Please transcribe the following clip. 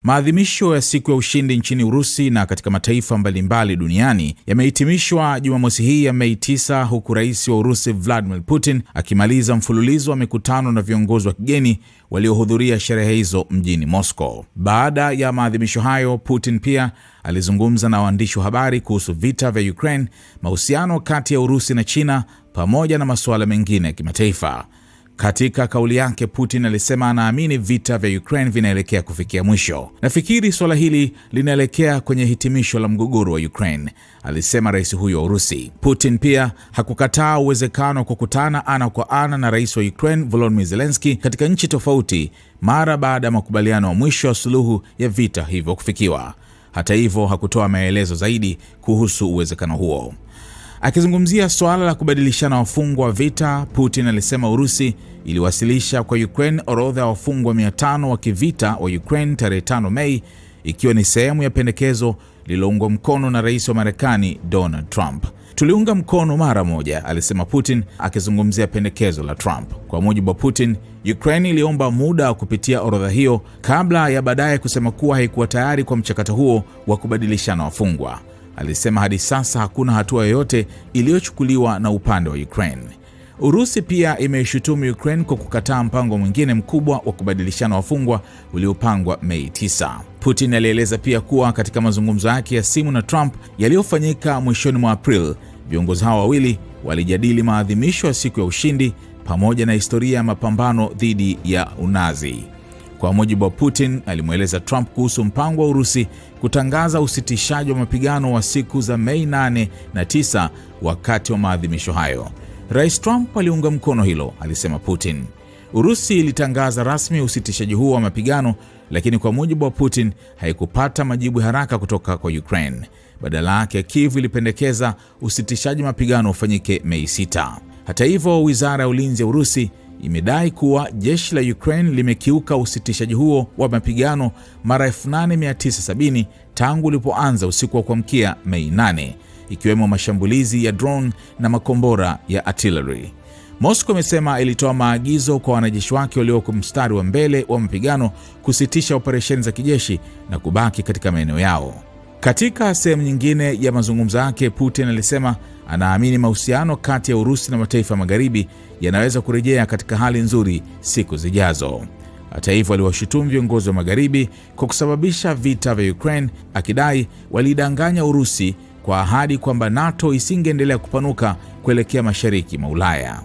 Maadhimisho ya siku ya ushindi nchini Urusi na katika mataifa mbalimbali duniani yamehitimishwa Jumamosi hii ya Mei 9, huku rais wa Urusi Vladimir Putin akimaliza mfululizo wa mikutano na viongozi wa kigeni waliohudhuria sherehe hizo mjini Moscow. Baada ya maadhimisho hayo, Putin pia alizungumza na waandishi wa habari kuhusu vita vya Ukraine, mahusiano kati ya Urusi na China pamoja na masuala mengine ya kimataifa. Katika kauli yake, Putin alisema anaamini vita vya Ukraine vinaelekea kufikia mwisho. Nafikiri suala hili linaelekea kwenye hitimisho la mgogoro wa Ukraine, alisema rais huyo wa Urusi. Putin pia hakukataa uwezekano wa kukutana ana kwa ana na rais wa Ukraine Volodymyr Zelensky katika nchi tofauti mara baada ya makubaliano ya mwisho ya suluhu ya vita hivyo kufikiwa. Hata hivyo, hakutoa maelezo zaidi kuhusu uwezekano huo. Akizungumzia suala la kubadilishana wafungwa wa vita, Putin alisema Urusi iliwasilisha kwa Ukraine orodha ya wafungwa 500 wa kivita wa Ukraine tarehe 5 Mei, ikiwa ni sehemu ya pendekezo lililoungwa mkono na rais wa Marekani Donald Trump. Tuliunga mkono mara moja, alisema Putin akizungumzia pendekezo la Trump. Kwa mujibu wa Putin, Ukraine iliomba muda wa kupitia orodha hiyo kabla ya baadaye kusema kuwa haikuwa tayari kwa mchakato huo wa kubadilishana wafungwa. Alisema hadi sasa hakuna hatua yoyote iliyochukuliwa na upande wa Ukraine. Urusi pia imeishutumu Ukraine kwa kukataa mpango mwingine mkubwa wa kubadilishana wafungwa uliopangwa Mei 9. Putin alieleza pia kuwa katika mazungumzo yake ya simu na Trump yaliyofanyika mwishoni mwa April, viongozi hao wawili walijadili maadhimisho ya siku ya ushindi pamoja na historia ya mapambano dhidi ya Unazi. Kwa mujibu wa Putin, alimweleza Trump kuhusu mpango wa Urusi kutangaza usitishaji wa mapigano wa siku za Mei 8 na 9 wakati wa maadhimisho hayo. Rais Trump aliunga mkono hilo, alisema Putin. Urusi ilitangaza rasmi usitishaji huo wa mapigano, lakini kwa mujibu wa Putin haikupata majibu haraka kutoka kwa Ukraine. Badala yake, Kiev ilipendekeza usitishaji mapigano ufanyike Mei 6. Hata hivyo, wizara ya ulinzi ya Urusi imedai kuwa jeshi la Ukraine limekiuka usitishaji huo wa mapigano mara 8970 tangu ulipoanza usiku wa kuamkia Mei 8, ikiwemo mashambulizi ya drone na makombora ya artillery. Moscow imesema ilitoa maagizo kwa wanajeshi wake walioko mstari wa mbele wa mapigano kusitisha operesheni za kijeshi na kubaki katika maeneo yao. Katika sehemu nyingine ya mazungumzo yake, Putin alisema anaamini mahusiano kati ya Urusi na mataifa magharibi yanaweza kurejea katika hali nzuri siku zijazo. Hata hivyo, aliwashutumu viongozi wa magharibi kwa kusababisha vita vya Ukraine, akidai walidanganya Urusi kwa ahadi kwamba NATO isingeendelea kupanuka kuelekea mashariki mwa Ulaya.